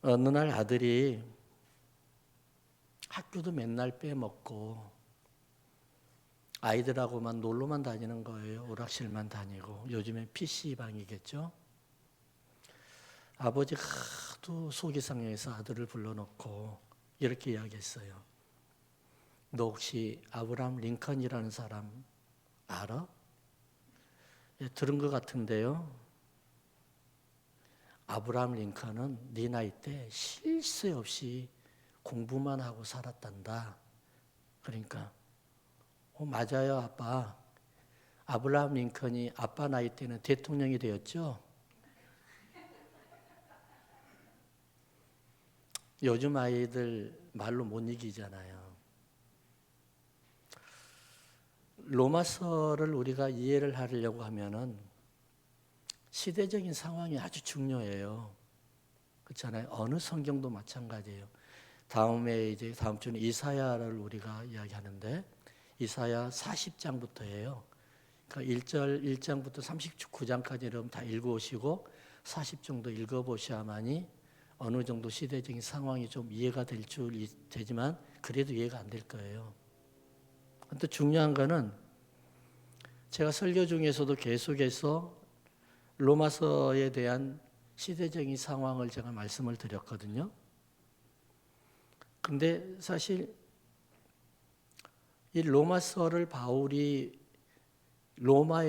어느 날 아들이 학교도 맨날 빼먹고 아이들하고만 놀러만 다니는 거예요. 오락실만 다니고. 요즘엔 PC방이겠죠. 아버지가 하도 속이 상해서 아들을 불러놓고 이렇게 이야기했어요. 너 혹시 아브라함 링컨이라는 사람 알아? 예, 들은 것 같은데요. 아브라함 링컨은 네 나이 때 쉴 새 없이 공부만 하고 살았단다. 그러니까 맞아요, 아빠. 아브라함 링컨이 아빠 나이 때는 대통령이 되었죠. 요즘 아이들 말로 못 이기잖아요. 로마서를 우리가 이해를 하려고 하면은 시대적인 상황이 아주 중요해요. 그렇잖아요. 어느 성경도 마찬가지예요. 다음 주는 이사야를 우리가 이야기하는데 이사야 40장부터예요. 그러니까 1장부터 39장까지 여러분 다 읽어오시고 40 정도 읽어보셔야만이 어느 정도 시대적인 상황이 좀 이해가 되지만 그래도 이해가 안 될 거예요. 또 중요한 거는 제가 설교 중에서도 계속해서 로마서에 대한 시대적인 상황을 제가 말씀을 드렸거든요. 근데 사실 이 로마서를 바울이 로마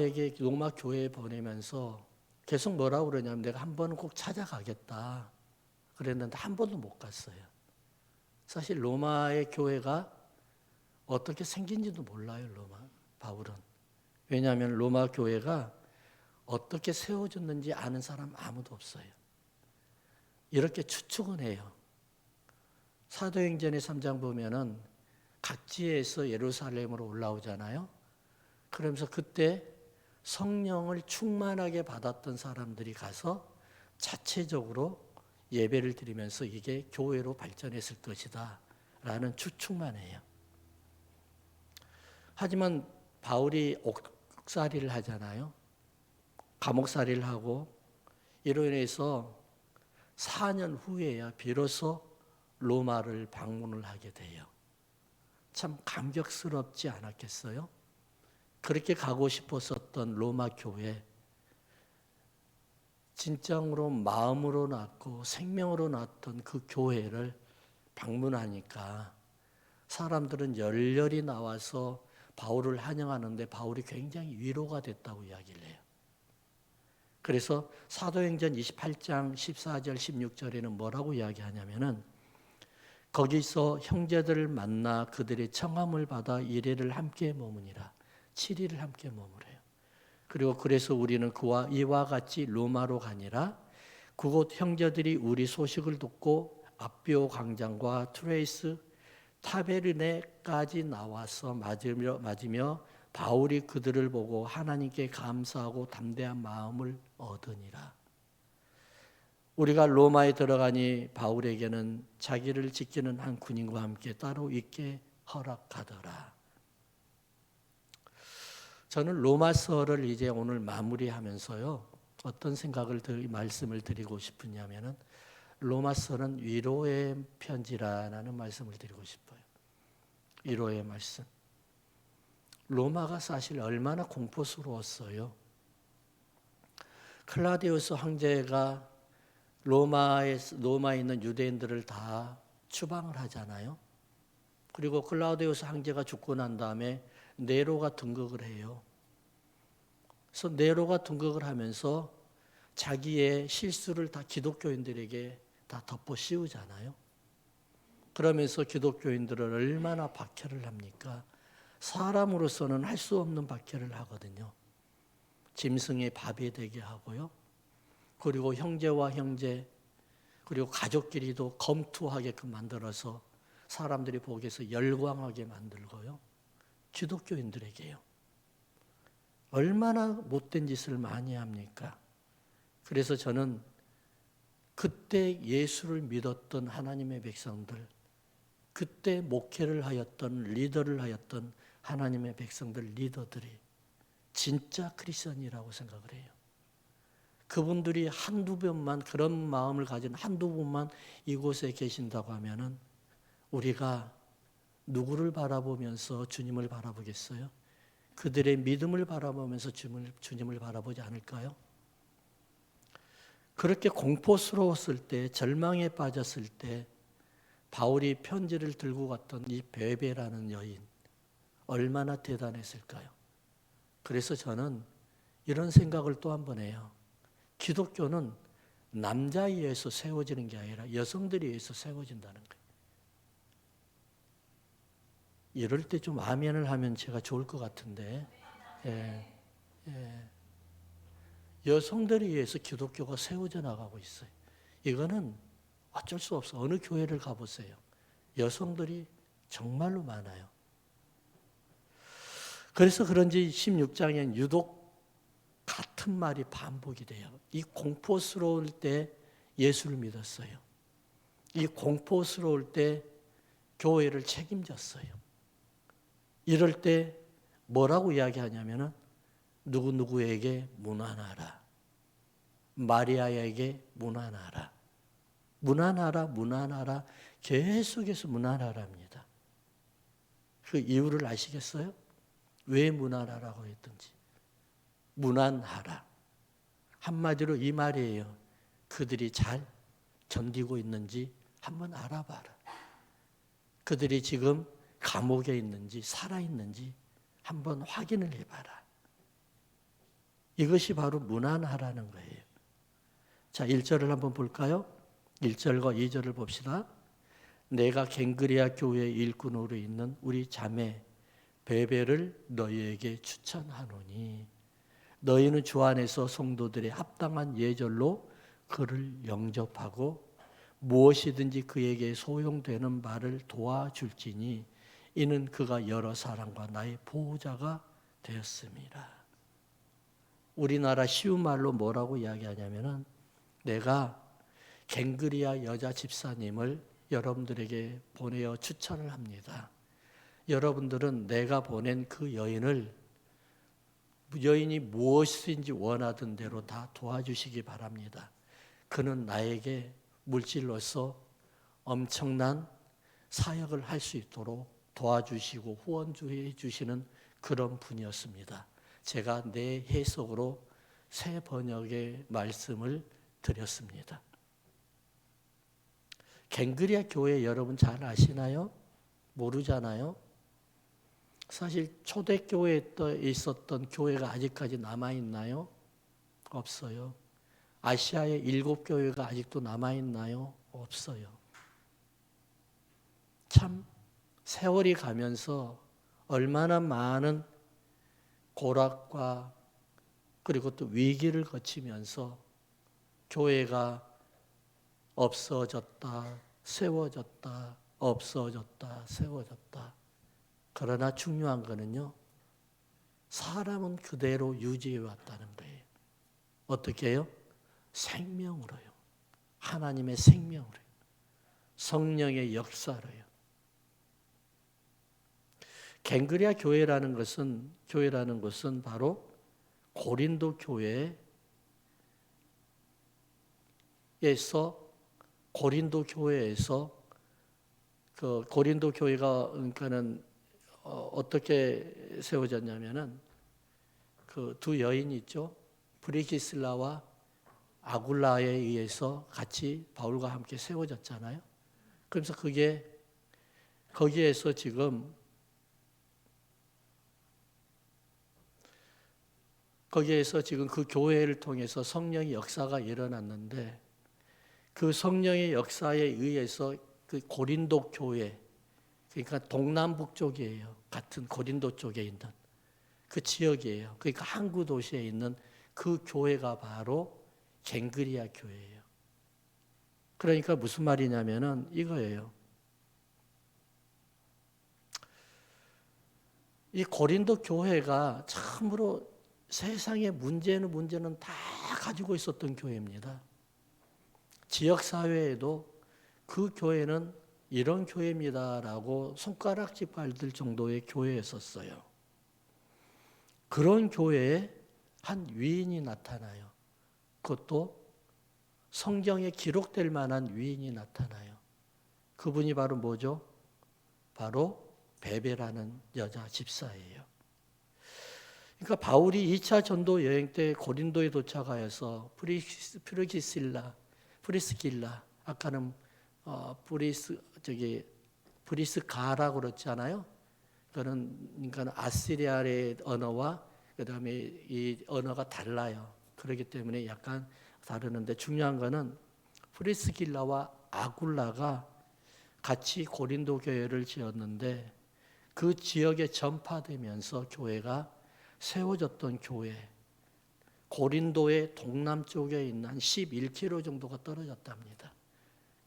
교회에 보내면서 계속 뭐라고 그러냐면 내가 한 번은 꼭 찾아가겠다 그랬는데 한 번도 못 갔어요. 사실 로마의 교회가 어떻게 생긴지도 몰라요, 바울은. 왜냐하면 로마 교회가 어떻게 세워졌는지 아는 사람 아무도 없어요. 이렇게 추측은 해요. 사도행전의 3장 보면은 각지에서 예루살렘으로 올라오잖아요. 그러면서 그때 성령을 충만하게 받았던 사람들이 가서 자체적으로 예배를 드리면서 이게 교회로 발전했을 것이다 라는 추측만 해요. 하지만 바울이 옥살이를 하잖아요. 감옥살이를 하고 이로 인해서 4년 후에야 비로소 로마를 방문을 하게 돼요. 참 감격스럽지 않았겠어요? 그렇게 가고 싶었었던 로마 교회, 진정으로 마음으로 낳고 생명으로 낳았던 그 교회를 방문하니까 사람들은 열렬히 나와서 바울을 환영하는데 바울이 굉장히 위로가 됐다고 이야기를 해요. 그래서 사도행전 28장 14절 16절에는 뭐라고 이야기하냐면은 거기서 형제들을 만나 그들의 청함을 받아 이래를 함께 머무니라. 7일을 함께 머무래요. 그리고 그래서 우리는 그와 이와 같이 로마로 가니라. 그곳 형제들이 우리 소식을 듣고 아비오 광장과 트레이스 타베르네까지 나와서 맞으며 바울이 그들을 보고 하나님께 감사하고 담대한 마음을 얻으니라. 우리가 로마에 들어가니 바울에게는 자기를 지키는 한 군인과 함께 따로 있게 허락하더라. 저는 로마서를 이제 오늘 마무리하면서요. 어떤 말씀을 드리고 싶으냐면은 로마서는 위로의 편지라는 말씀을 드리고 싶어요. 위로의 말씀. 로마가 사실 얼마나 공포스러웠어요. 클라디우스 황제가 로마에 있는 유대인들을 다 추방을 하잖아요. 그리고 클라우디우스 황제가 죽고 난 다음에 네로가 등극을 해요. 그래서 네로가 등극을 하면서 자기의 실수를 다 기독교인들에게 다 덮어 씌우잖아요. 그러면서 기독교인들을 얼마나 박해를 합니까? 사람으로서는 할 수 없는 박해를 하거든요. 짐승의 밥이 되게 하고요. 그리고 형제와 형제, 그리고 가족끼리도 검투하게끔 만들어서 사람들이 보기에서 열광하게 만들고요. 기독교인들에게요. 얼마나 못된 짓을 많이 합니까? 그래서 저는 그때 예수를 믿었던 하나님의 백성들, 그때 목회를 하였던 리더를 하였던 하나님의 백성들 리더들이 진짜 크리스천이라고 생각을 해요. 그분들이 한두 분만 그런 마음을 가진 한두 분만 이곳에 계신다고 하면은 우리가 누구를 바라보면서 주님을 바라보겠어요? 그들의 믿음을 바라보면서 주님을 바라보지 않을까요? 그렇게 공포스러웠을 때, 절망에 빠졌을 때 바울이 편지를 들고 갔던 이 베베라는 여인 얼마나 대단했을까요? 그래서 저는 이런 생각을 또 한 번 해요. 기독교는 남자에 의해서 세워지는 게 아니라 여성들에 의해서 세워진다는 거예요. 이럴 때 좀 아멘을 하면 제가 좋을 것 같은데, 예, 예. 여성들에 의해서 기독교가 세워져 나가고 있어요. 이거는 어쩔 수 없어. 어느 교회를 가보세요. 여성들이 정말로 많아요. 그래서 그런지 16장엔 유독 같은 말이 반복이 돼요. 이 공포스러울 때 예수를 믿었어요. 이 공포스러울 때 교회를 책임졌어요. 이럴 때 뭐라고 이야기하냐면은 누구누구에게 문안하라. 마리아에게 문안하라. 문안하라, 문안하라. 계속해서 문안하랍니다. 그 이유를 아시겠어요? 왜 문안하라고 했던지. 문안하라. 한마디로 이 말이에요. 그들이 잘 견디고 있는지 한번 알아봐라. 그들이 지금 감옥에 있는지 살아있는지 한번 확인을 해봐라. 이것이 바로 문안하라는 거예요. 자, 1절을 한번 볼까요? 1절과 2절을 봅시다. 내가 갱그리아 교회의 일꾼으로 있는 우리 자매 베베를 너희에게 추천하노니 너희는 주 안에서 성도들의 합당한 예절로 그를 영접하고 무엇이든지 그에게 소용되는 바를 도와줄지니 이는 그가 여러 사람과 나의 보호자가 되었습니다. 우리나라 쉬운 말로 뭐라고 이야기하냐면은 내가 갱그리아 여자 집사님을 여러분들에게 보내어 추천을 합니다. 여러분들은 내가 보낸 그 여인이 무엇인지 원하던 대로 다 도와주시기 바랍니다. 그는 나에게 물질로서 엄청난 사역을 할 수 있도록 도와주시고 후원해 주시는 그런 분이었습니다. 제가 내 해석으로 새 번역의 말씀을 드렸습니다. 갱그리아 교회 여러분 잘 아시나요? 모르잖아요? 사실 초대교회에 있었던 교회가 아직까지 남아있나요? 없어요. 아시아의 7교회가 아직도 남아있나요? 없어요. 참 세월이 가면서 얼마나 많은 고락과 그리고 또 위기를 거치면서 교회가 없어졌다, 세워졌다, 없어졌다, 세워졌다. 그러나 중요한 거는요, 사람은 그대로 유지해 왔다는 거예요. 어떻게 해요? 생명으로요. 하나님의 생명으로요. 성령의 역사로요. 갱그리아 교회라는 것은 바로 고린도 교회에서 그 고린도 교회가 그러니까는 어떻게 세워졌냐면은 그 두 여인이 있죠. 브리기슬라와 아굴라에 의해서 같이 바울과 함께 세워졌잖아요. 그래서 거기에서 지금 그 교회를 통해서 성령의 역사가 일어났는데 그 성령의 역사에 의해서 그 고린도 교회, 그러니까 동남북 쪽이에요. 같은 고린도 쪽에 있는 그 지역이에요. 그러니까 항구 도시에 있는 그 교회가 바로 갱그리아 교회예요. 그러니까 무슨 말이냐면은 이거예요. 이 고린도 교회가 참으로 세상의 문제는 다 가지고 있었던 교회입니다. 지역사회에도 그 교회는 이런 교회입니다라고 손가락질 밟을 정도의 교회였었어요. 그런 교회에 한 위인이 나타나요. 그것도 성경에 기록될 만한 위인이 나타나요. 그분이 바로 뭐죠? 바로 베베라는 여자 집사예요. 그러니까 바울이 2차 전도 여행 때 고린도에 도착하여서 프리스길라, 아까는 브리스가라고 그랬잖아요. 그러니까 아시리아의 언어와 그다음에 이 언어가 달라요. 그렇기 때문에 약간 다르는데 중요한 거는 프리스길라와 아굴라가 같이 고린도 교회를 지었는데 그 지역에 전파되면서 교회가 세워졌던 교회, 고린도의 동남쪽에 있는 한 11km 정도가 떨어졌답니다.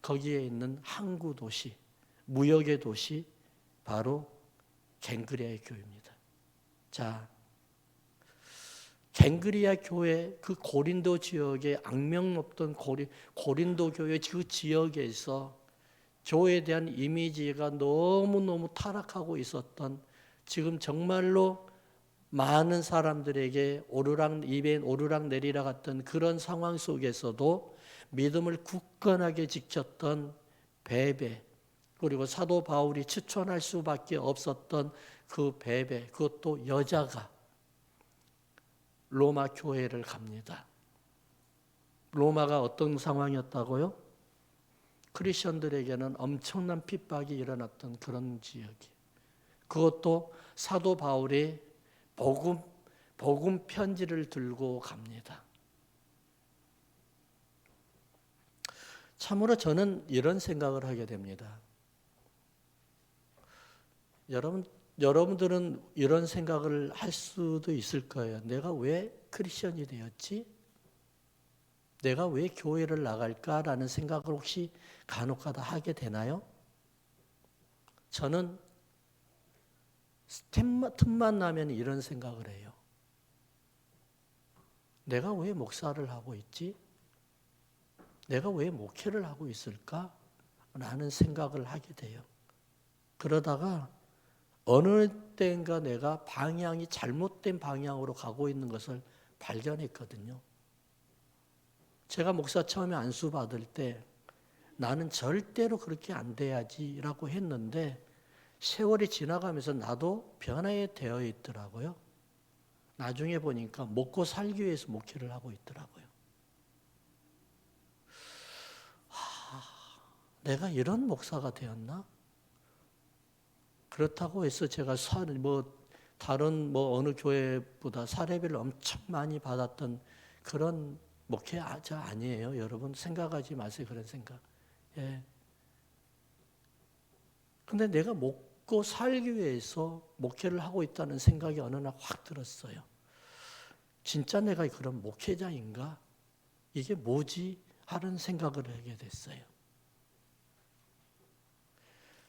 거기에 있는 항구 도시, 무역의 도시, 바로 갱그리아 교회입니다. 자, 갱그리아 교회, 그 고린도 지역에 악명 높던 고린도 교회 그 지역에서 교회에 대한 이미지가 너무너무 타락하고 있었던, 지금 정말로 많은 사람들에게 입에 오르락 내리락 했던 그런 상황 속에서도 믿음을 굳건하게 지켰던 베베, 그리고 사도 바울이 추천할 수밖에 없었던 그 베베, 그것도 여자가 로마 교회를 갑니다. 로마가 어떤 상황이었다고요? 크리스천들에게는 엄청난 핍박이 일어났던 그런 지역이. 그것도 사도 바울이 복음 편지를 들고 갑니다. 참으로 저는 이런 생각을 하게 됩니다. 여러분들은 이런 생각을 할 수도 있을 거예요. 내가 왜 크리스천이 되었지? 내가 왜 교회를 나갈까라는 생각을 혹시 간혹가다 하게 되나요? 저는 틈만 나면 이런 생각을 해요. 내가 왜 목사를 하고 있지? 내가 왜 목회를 하고 있을까? 라는 생각을 하게 돼요. 그러다가 어느 때인가 내가 방향이 잘못된 방향으로 가고 있는 것을 발견했거든요. 제가 목사 처음에 안수 받을 때 나는 절대로 그렇게 안 돼야지라고 했는데 세월이 지나가면서 나도 변화에 되어 있더라고요. 나중에 보니까 먹고 살기 위해서 목회를 하고 있더라고요. 내가 이런 목사가 되었나? 그렇다고 해서 제가 다른 어느 교회보다 사례비를 엄청 많이 받았던 그런 목회자 아니에요. 여러분 생각하지 마세요. 그런 생각. 예. 근데 내가 먹고 살기 위해서 목회를 하고 있다는 생각이 어느 날 확 들었어요. 진짜 내가 그런 목회자인가? 이게 뭐지? 하는 생각을 하게 됐어요.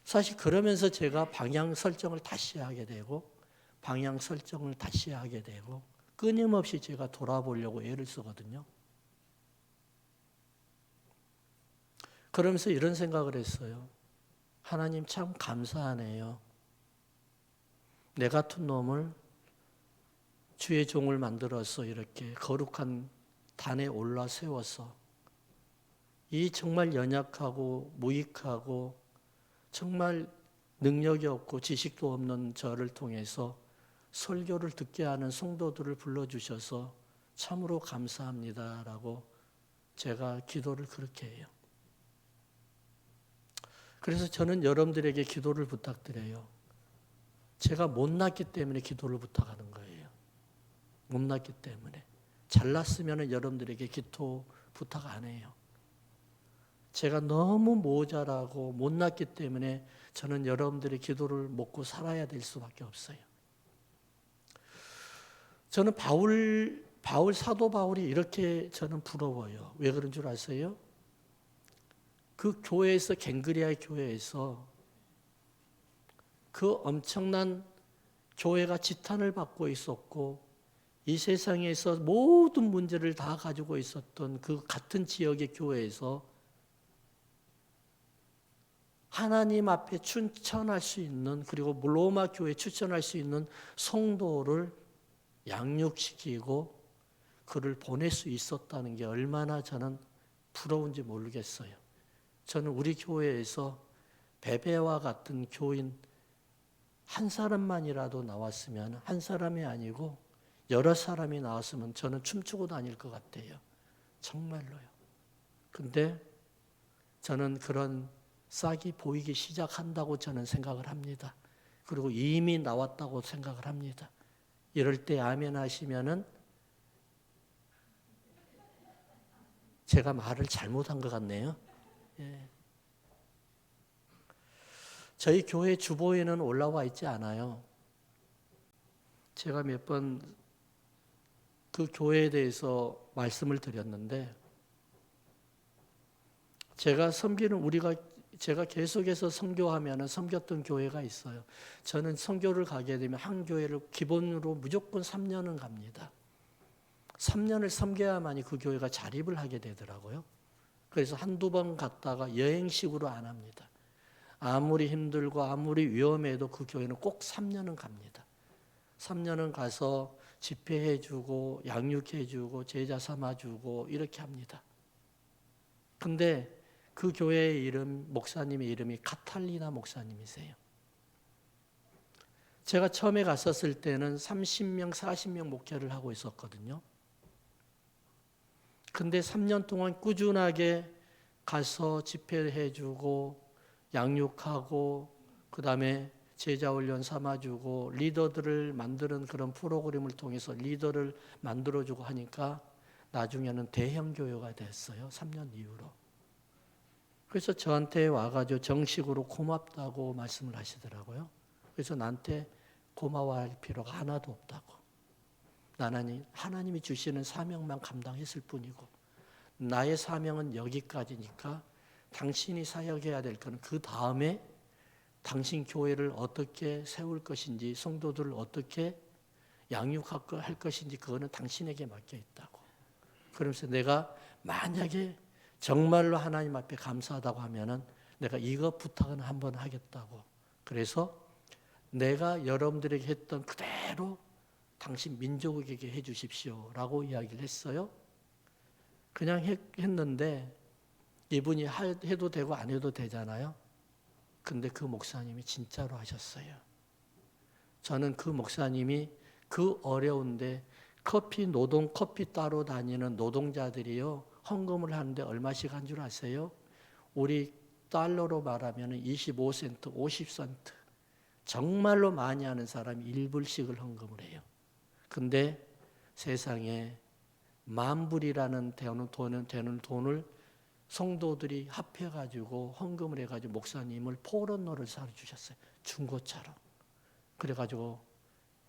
사실 그러면서 제가 방향 설정을 다시 하게 되고 끊임없이 제가 돌아보려고 애를 쓰거든요. 그러면서 이런 생각을 했어요. 하나님 참 감사하네요. 내 같은 놈을 주의 종을 만들어서 이렇게 거룩한 단에 올라 세워서 이 정말 연약하고 무익하고 정말 능력이 없고 지식도 없는 저를 통해서 설교를 듣게 하는 성도들을 불러주셔서 참으로 감사합니다라고 제가 기도를 그렇게 해요. 그래서 저는 여러분들에게 기도를 부탁드려요. 제가 못났기 때문에 기도를 부탁하는 거예요. 못났기 때문에. 잘났으면 여러분들에게 기도 부탁 안 해요. 제가 너무 모자라고 못났기 때문에 저는 여러분들의 기도를 먹고 살아야 될 수밖에 없어요. 저는 사도 바울이 이렇게 저는 부러워요. 왜 그런 줄 아세요? 그 교회에서, 갱그리아 교회에서 그 엄청난 교회가 지탄을 받고 있었고 이 세상에서 모든 문제를 다 가지고 있었던 그 같은 지역의 교회에서 하나님 앞에 추천할 수 있는, 그리고 로마 교회에 추천할 수 있는 성도를 양육시키고 그를 보낼 수 있었다는 게 얼마나 저는 부러운지 모르겠어요. 저는 우리 교회에서 베베와 같은 교인 한 사람만이라도 나왔으면, 한 사람이 아니고 여러 사람이 나왔으면 저는 춤추고 다닐 것 같아요. 정말로요. 근데 저는 그런 싹이 보이기 시작한다고 저는 생각을 합니다. 그리고 이미 나왔다고 생각을 합니다. 이럴 때 아멘 하시면은 제가 말을 잘못한 것 같네요. 예. 저희 교회 주보에는 올라와 있지 않아요. 제가 몇 번 그 교회에 대해서 말씀을 드렸는데, 제가 계속해서 선교하면 섬겼던 교회가 있어요. 저는 선교를 가게 되면 한 교회를 기본으로 무조건 3년은 갑니다. 3년을 섬겨야만이 그 교회가 자립을 하게 되더라고요. 그래서 한두 번 갔다가 여행식으로 안 합니다. 아무리 힘들고 아무리 위험해도 그 교회는 꼭 3년은 갑니다. 3년은 가서 집회해주고 양육해주고 제자 삼아주고 이렇게 합니다. 근데 그 교회의 이름, 목사님의 이름이 카탈리나 목사님이세요. 제가 처음에 갔었을 때는 30명, 40명 목회를 하고 있었거든요. 근데 3년 동안 꾸준하게 가서 집회해주고 양육하고 그 다음에 제자 훈련 삼아주고 리더들을 만드는 그런 프로그램을 통해서 리더를 만들어주고 하니까 나중에는 대형 교회가 됐어요. 3년 이후로. 그래서 저한테 와가지고 정식으로 고맙다고 말씀을 하시더라고요. 그래서 나한테 고마워할 필요가 하나도 없다고. 나는 하나님이 주시는 사명만 감당했을 뿐이고 나의 사명은 여기까지니까 당신이 사역해야 될 것은 그 다음에 당신 교회를 어떻게 세울 것인지 성도들을 어떻게 양육할 것인지 그거는 당신에게 맡겨 있다고. 그러면서 내가 만약에 정말로 하나님 앞에 감사하다고 하면은 내가 이거 부탁은 한번 하겠다고. 그래서 내가 여러분들에게 했던 그대로 당신 민족에게 해 주십시오라고 이야기를 했어요. 그냥 했는데 이분이 해도 되고 안 해도 되잖아요. 근데 그 목사님이 진짜로 하셨어요. 저는 그 목사님이 그 어려운데 커피 따로 다니는 노동자들이요. 헌금을 하는데 얼마씩 한 줄 아세요? 우리 달러로 말하면 25센트, 50센트. 정말로 많이 하는 사람이 1불씩을 헌금을 해요. 근데 세상에 만불이라는 되는 돈을 성도들이 합해가지고 헌금을 해가지고 목사님을 포런로를 사주셨어요. 중고차로. 그래가지고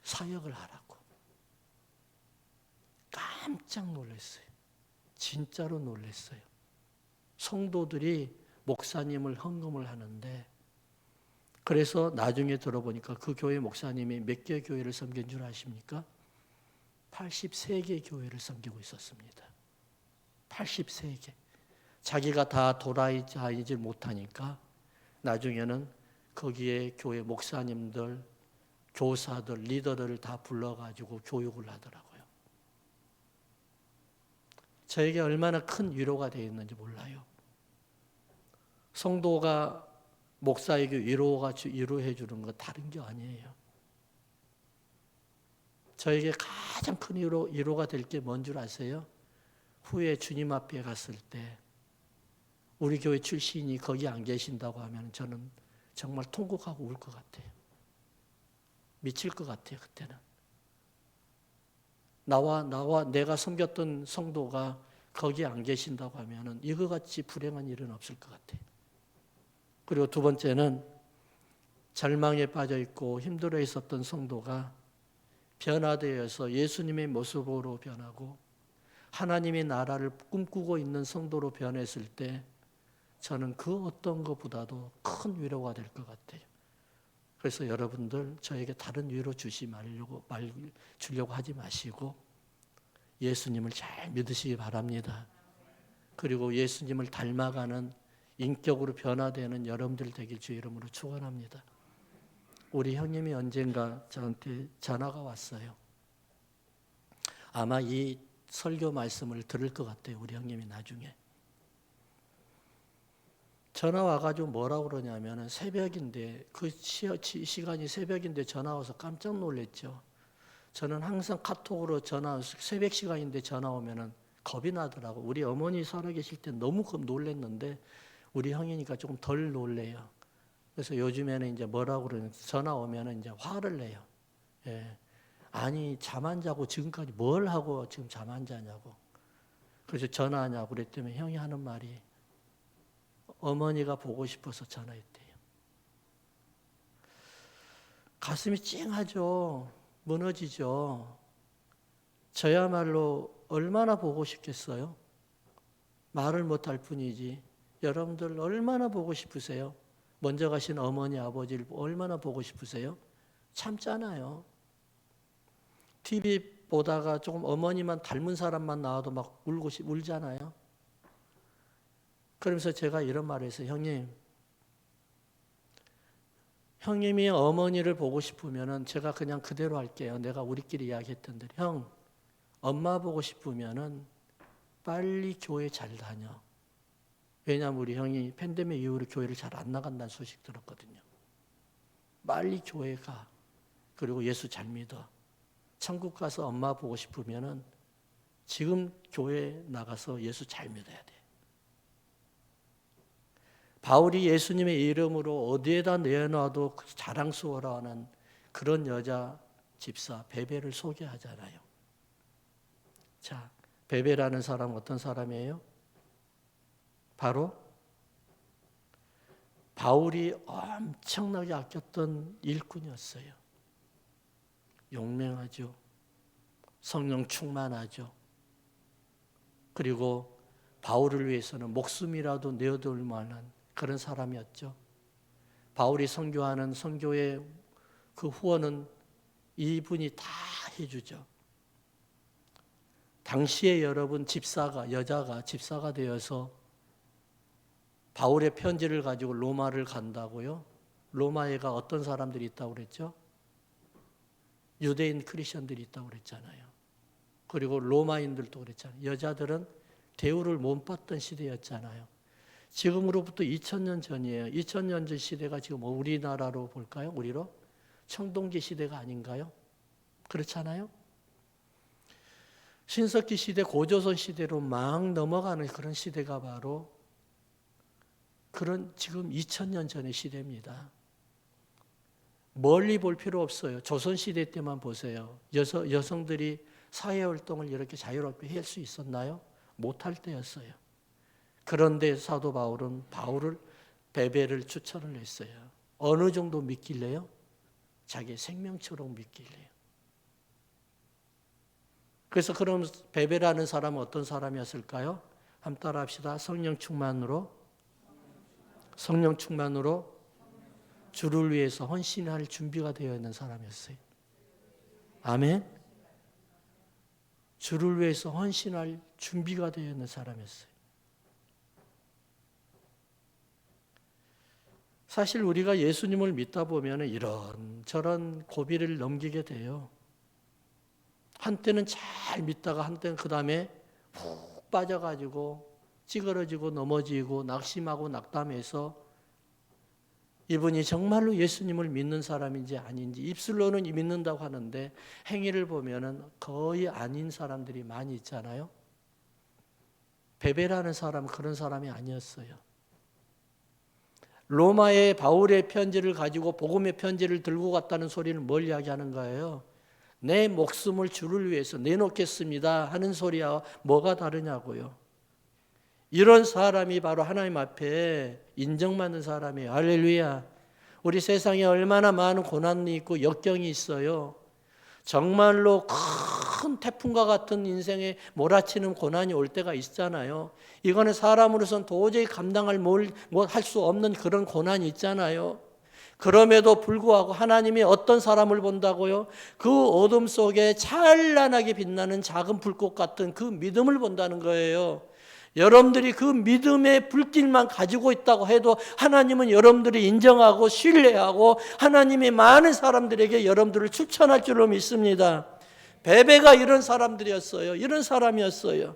사역을 하라고. 깜짝 놀랐어요. 진짜로 놀랐어요. 성도들이 목사님을 헌금을 하는데 그래서 나중에 들어보니까 그 교회 목사님이 몇 개 교회를 섬긴 줄 아십니까? 83개 교회를 섬기고 있었습니다. 83개. 자기가 다 돌아다니지 못하니까 나중에는 거기에 교회 목사님들, 교사들, 리더들을 다 불러가지고 교육을 하더라고요. 저에게 얼마나 큰 위로가 되어 있는지 몰라요. 성도가 목사에게 위로해 주는 거 다른 게 아니에요. 저에게 가장 큰 위로가 될 게 뭔 줄 아세요? 후에 주님 앞에 갔을 때 우리 교회 출신이 거기 안 계신다고 하면 저는 정말 통곡하고 울 것 같아요. 미칠 것 같아요, 그때는. 내가 섬겼던 성도가 거기 안 계신다고 하면 이거 같이 불행한 일은 없을 것 같아요. 그리고 두 번째는 절망에 빠져 있고 힘들어 있었던 성도가 변화되어서 예수님의 모습으로 변하고 하나님의 나라를 꿈꾸고 있는 성도로 변했을 때 저는 그 어떤 것보다도 큰 위로가 될 것 같아요. 그래서 여러분들 저에게 다른 위로 주려고 하지 마시고 예수님을 잘 믿으시기 바랍니다. 그리고 예수님을 닮아가는 인격으로 변화되는 여러분들 되길 주의 이름으로 축원합니다. 우리 형님이 언젠가 저한테 전화가 왔어요. 아마 이 설교 말씀을 들을 것 같아요. 우리 형님이 나중에. 전화 와가지고 뭐라고 그러냐면 새벽인데 그 시간이 새벽인데 전화 와서 깜짝 놀랐죠. 저는 항상 카톡으로 전화 새벽 시간인데 전화 오면은 겁이 나더라고. 우리 어머니 살아계실 때 너무 놀랐는데 우리 형이니까 조금 덜 놀래요. 그래서 요즘에는 이제 뭐라고 그러냐 전화 오면은 이제 화를 내요. 예. 아니 잠 안 자고 지금까지 뭘 하고 지금 잠 안 자냐고. 그래서 전화하냐고 그랬더니 형이 하는 말이 어머니가 보고 싶어서 전화했대요. 가슴이 찡하죠. 무너지죠. 저야말로 얼마나 보고 싶겠어요? 말을 못할 뿐이지. 여러분들 얼마나 보고 싶으세요? 먼저 가신 어머니, 아버지를 얼마나 보고 싶으세요? 참잖아요. TV 보다가 조금 어머니만 닮은 사람만 나와도 막 울잖아요. 그러면서 제가 이런 말을 했어요. 형님이 어머니를 보고 싶으면은 제가 그냥 그대로 할게요. 내가 우리끼리 이야기했던 대로. 형, 엄마 보고 싶으면은 빨리 교회 잘 다녀. 왜냐하면 우리 형이 팬데믹 이후로 교회를 잘 안 나간다는 소식 들었거든요. 빨리 교회 가. 그리고 예수 잘 믿어. 천국 가서 엄마 보고 싶으면은 지금 교회 나가서 예수 잘 믿어야 돼. 바울이 예수님의 이름으로 어디에다 내놔도 자랑스러워하는 그런 여자 집사 베베를 소개하잖아요. 자, 베베라는 사람 어떤 사람이에요? 바로 바울이 엄청나게 아꼈던 일꾼이었어요. 용맹하죠. 성령 충만하죠. 그리고 바울을 위해서는 목숨이라도 내어둘 만한 그런 사람이었죠. 바울이 선교하는 선교의 그 후원은 이분이 다 해주죠. 당시에 여러분 여자가 집사가 되어서 바울의 편지를 가지고 로마를 간다고요? 로마에가 어떤 사람들이 있다고 그랬죠? 유대인 크리스천들이 있다고 그랬잖아요. 그리고 로마인들도 그랬잖아요. 여자들은 대우를 못 받던 시대였잖아요. 지금으로부터 2000년 전이에요. 2000년 전 시대가 지금 우리나라로 볼까요? 우리로? 청동기 시대가 아닌가요? 그렇잖아요. 신석기 시대, 고조선 시대로 막 넘어가는 그런 시대가 바로 그런 지금 2000년 전의 시대입니다. 멀리 볼 필요 없어요. 조선시대 때만 보세요. 여성들이 사회활동을 이렇게 자유롭게 할 수 있었나요? 못할 때였어요. 그런데 사도 바울은 베베를 추천을 했어요. 어느 정도 믿길래요? 자기 생명처럼 믿길래요. 그래서 그럼 베베라는 사람은 어떤 사람이었을까요? 한번 따라 합시다. 성령 충만으로 주를 위해서 헌신할 준비가 되어 있는 사람이었어요. 아멘. 주를 위해서 헌신할 준비가 되어 있는 사람이었어요. 사실 우리가 예수님을 믿다 보면 이런저런 고비를 넘기게 돼요. 한때는 잘 믿다가 한때는 그 다음에 푹 빠져가지고 찌그러지고 넘어지고 낙심하고 낙담해서 이분이 정말로 예수님을 믿는 사람인지 아닌지 입술로는 믿는다고 하는데 행위를 보면은 거의 아닌 사람들이 많이 있잖아요. 베베라는 사람은 그런 사람이 아니었어요. 로마의 바울의 편지를 가지고 복음의 편지를 들고 갔다는 소리는 뭘 이야기하는 거예요? 내 목숨을 주를 위해서 내놓겠습니다 하는 소리와 뭐가 다르냐고요. 이런 사람이 바로 하나님 앞에 인정받는 사람이에요. 할렐루야. 우리 세상에 얼마나 많은 고난이 있고 역경이 있어요. 정말로 큰 태풍과 같은 인생에 몰아치는 고난이 올 때가 있잖아요. 이거는 사람으로서는 도저히 감당할 할 수 없는 그런 고난이 있잖아요. 그럼에도 불구하고 하나님이 어떤 사람을 본다고요? 그 어둠 속에 찬란하게 빛나는 작은 불꽃 같은 그 믿음을 본다는 거예요. 여러분들이 그 믿음의 불길만 가지고 있다고 해도 하나님은 여러분들이 인정하고 신뢰하고 하나님이 많은 사람들에게 여러분들을 추천할 줄로 믿습니다. 베베가 이런 사람들이었어요. 이런 사람이었어요.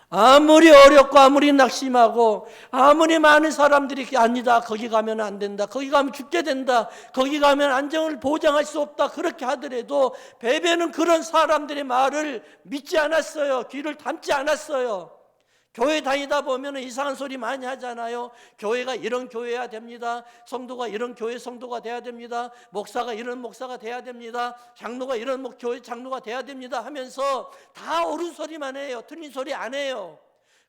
아무리 어렵고 아무리 낙심하고 아무리 많은 사람들이 아니다, 거기 가면 안 된다, 거기 가면 죽게 된다, 거기 가면 안정을 보장할 수 없다, 그렇게 하더라도 베베는 그런 사람들의 말을 믿지 않았어요. 귀를 담지 않았어요. 교회 다니다 보면 이상한 소리 많이 하잖아요. 교회가 이런 교회여야 됩니다. 성도가 이런 교회 성도가 돼야 됩니다. 목사가 이런 목사가 돼야 됩니다. 장로가 이런 교회 장로가 돼야 됩니다 하면서 다 옳은 소리만 해요. 틀린 소리 안 해요.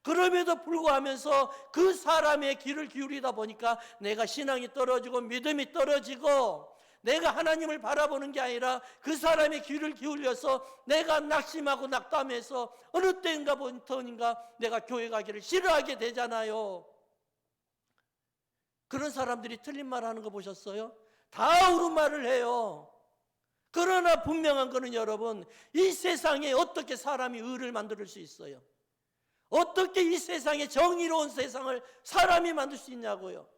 그럼에도 불구하면서 그 사람의 귀를 기울이다 보니까 내가 신앙이 떨어지고 믿음이 떨어지고 내가 하나님을 바라보는 게 아니라 그 사람의 귀를 기울여서 내가 낙심하고 낙담해서 어느 때인가 내가 교회 가기를 싫어하게 되잖아요. 그런 사람들이 틀린 말 하는 거 보셨어요? 다 옳은 말을 해요. 그러나 분명한 거는 여러분, 이 세상에 어떻게 사람이 의를 만들 수 있어요? 어떻게 이 세상에 정의로운 세상을 사람이 만들 수 있냐고요?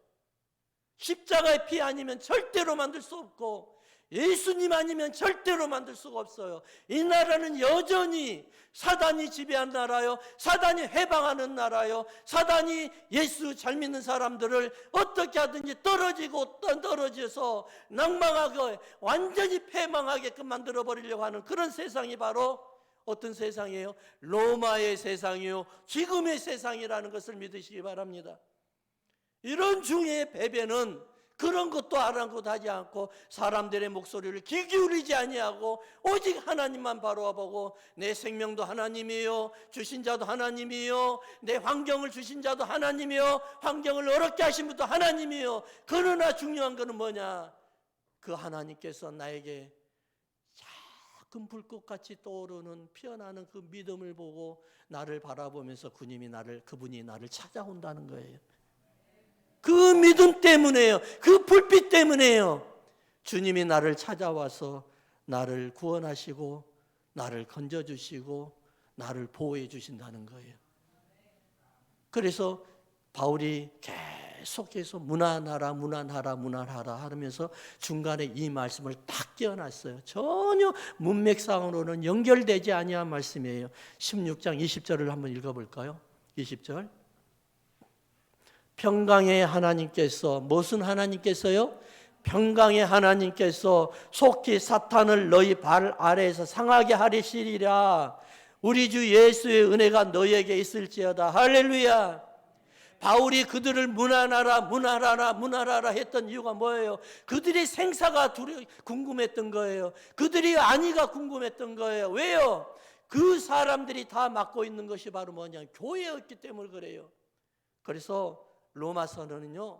십자가의 피 아니면 절대로 만들 수 없고 예수님 아니면 절대로 만들 수가 없어요. 이 나라는 여전히 사단이 지배한 나라요, 사단이 해방하는 나라요, 사단이 예수 잘 믿는 사람들을 어떻게 하든지 떨어져서 낭망하고 완전히 패망하게끔 만들어버리려고 하는 그런 세상이 바로 어떤 세상이에요? 로마의 세상이요, 지금의 세상이라는 것을 믿으시기 바랍니다. 이런 중에 베베는 그런 것도 아랑곳하지 않고 사람들의 목소리를 귀 기울이지 아니하고 오직 하나님만 바라보고 내 생명도 하나님이요, 주신 자도 하나님이요, 내 환경을 주신 자도 하나님이요, 환경을 어렵게 하신 분도 하나님이요. 그러나 중요한 것은 뭐냐? 그 하나님께서 나에게 작은 불꽃같이 떠오르는 피어나는 그 믿음을 보고 나를 바라보면서 그분이 나를 찾아온다는 거예요. 그 믿음 때문에요. 그 불빛 때문에요. 주님이 나를 찾아와서 나를 구원하시고 나를 건져주시고 나를 보호해 주신다는 거예요. 그래서 바울이 계속해서 문안하라 하면서 중간에 이 말씀을 딱 끼워놨어요. 전혀 문맥상으로는 연결되지 아니한 말씀이에요. 16장 20절을 한번 읽어볼까요? 20절. 평강의 하나님께서, 무슨 하나님께서요? 평강의 하나님께서 속히 사탄을 너희 발 아래에서 상하게 하리시리라. 우리 주 예수의 은혜가 너희에게 있을지어다. 할렐루야. 바울이 그들을 문안하라 했던 이유가 뭐예요? 그들의 생사가 궁금했던 거예요. 그들이 안위가 궁금했던 거예요. 왜요? 그 사람들이 다 맡고 있는 것이 바로 뭐냐? 교회였기 때문에 그래요. 그래서 로마서는요,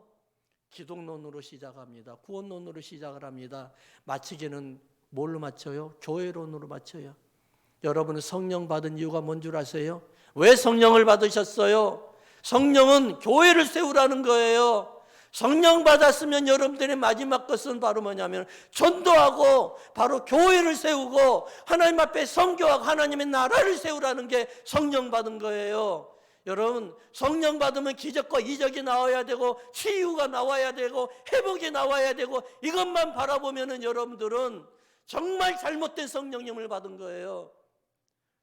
기독론으로 시작합니다. 구원론으로 시작을 합니다. 마치기는 뭘로 마쳐요? 교회론으로 마쳐요. 여러분은 성령 받은 이유가 뭔 줄 아세요? 왜 성령을 받으셨어요? 성령은 교회를 세우라는 거예요. 성령 받았으면 여러분들의 마지막 것은 바로 뭐냐면 전도하고 바로 교회를 세우고 하나님 앞에 선교하고 하나님의 나라를 세우라는 게 성령 받은 거예요. 여러분, 성령 받으면 기적과 이적이 나와야 되고 치유가 나와야 되고 회복이 나와야 되고 이것만 바라보면 여러분들은 정말 잘못된 성령님을 받은 거예요.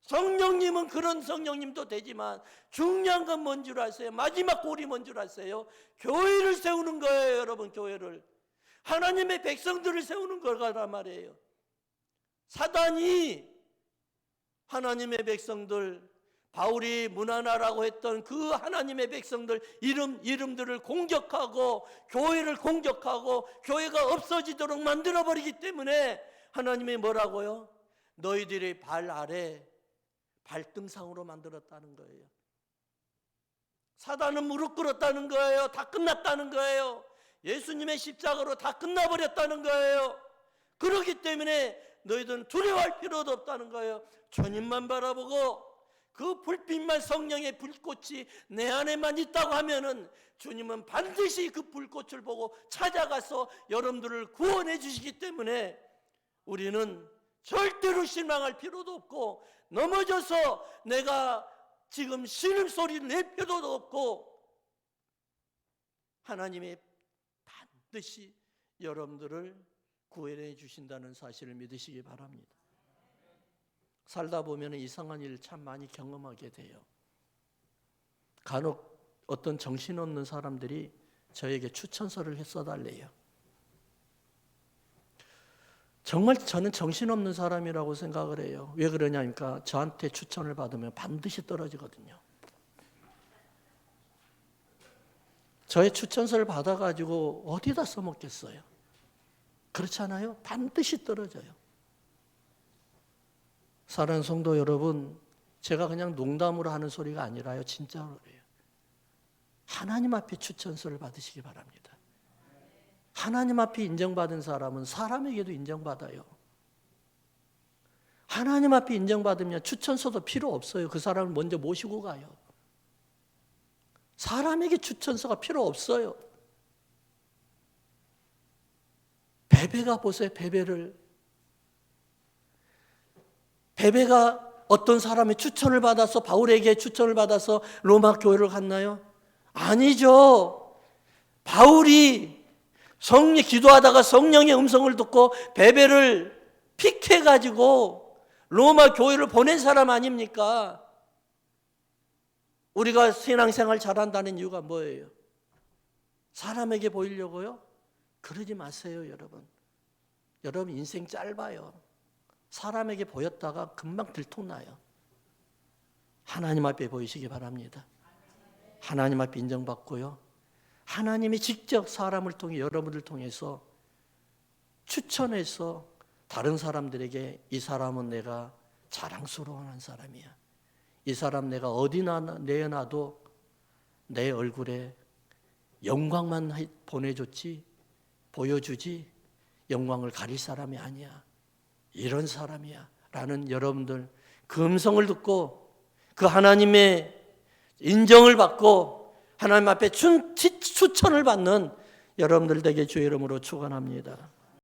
성령님은 그런 성령님도 되지만 중요한 건 뭔 줄 아세요? 마지막 골이 뭔 줄 아세요? 교회를 세우는 거예요. 여러분, 교회를. 하나님의 백성들을 세우는 거란 말이에요. 사단이 하나님의 백성들, 바울이 문안하라고 했던 그 하나님의 백성들 이름들을 공격하고 교회를 공격하고 교회가 없어지도록 만들어버리기 때문에 하나님이 뭐라고요? 너희들의 발 아래 발등상으로 만들었다는 거예요. 사단은 무릎 꿇었다는 거예요. 다 끝났다는 거예요. 예수님의 십자가로 다 끝나버렸다는 거예요. 그렇기 때문에 너희들은 두려워할 필요도 없다는 거예요. 주님만 바라보고 그 불빛만, 성령의 불꽃이 내 안에만 있다고 하면은 주님은 반드시 그 불꽃을 보고 찾아가서 여러분들을 구원해 주시기 때문에 우리는 절대로 실망할 필요도 없고 넘어져서 내가 지금 신음소리를 낼 필요도 없고 하나님이 반드시 여러분들을 구원해 주신다는 사실을 믿으시기 바랍니다. 살다 보면 이상한 일 참 많이 경험하게 돼요. 간혹 어떤 정신없는 사람들이 저에게 추천서를 써달래요. 정말 저는 정신없는 사람이라고 생각을 해요. 왜 그러냐니까 저한테 추천을 받으면 반드시 떨어지거든요. 저의 추천서를 받아가지고 어디다 써먹겠어요? 그렇잖아요? 반드시 떨어져요. 사랑하는 성도 여러분, 제가 그냥 농담으로 하는 소리가 아니라요, 진짜로 그래요. 하나님 앞에 추천서를 받으시기 바랍니다. 하나님 앞에 인정받은 사람은 사람에게도 인정받아요. 하나님 앞에 인정받으면 추천서도 필요 없어요. 그 사람을 먼저 모시고 가요. 사람에게 추천서가 필요 없어요. 베베가 보세요, 베베를. 베베가 어떤 사람의 추천을 받아서 바울에게 추천을 받아서 로마 교회를 갔나요? 아니죠. 바울이 기도하다가 성령의 음성을 듣고 베베를 픽해가지고 로마 교회를 보낸 사람 아닙니까? 우리가 신앙생활 잘한다는 이유가 뭐예요? 사람에게 보이려고요? 그러지 마세요, 여러분. 여러분 인생 짧아요. 사람에게 보였다가 금방 들통나요. 하나님 앞에 보이시기 바랍니다. 하나님 앞에 인정받고요. 하나님이 직접 사람을 통해 여러분을 통해서 추천해서 다른 사람들에게 이 사람은 내가 자랑스러워하는 사람이야. 이 사람 내가 어디 내어놔도 내 얼굴에 영광만 보여주지 영광을 가릴 사람이 아니야. 이런 사람이야 라는 여러분들 그 음성을 듣고 그 하나님의 인정을 받고 하나님 앞에 추천을 받는 여러분들 되게 주의 이름으로 축원합니다.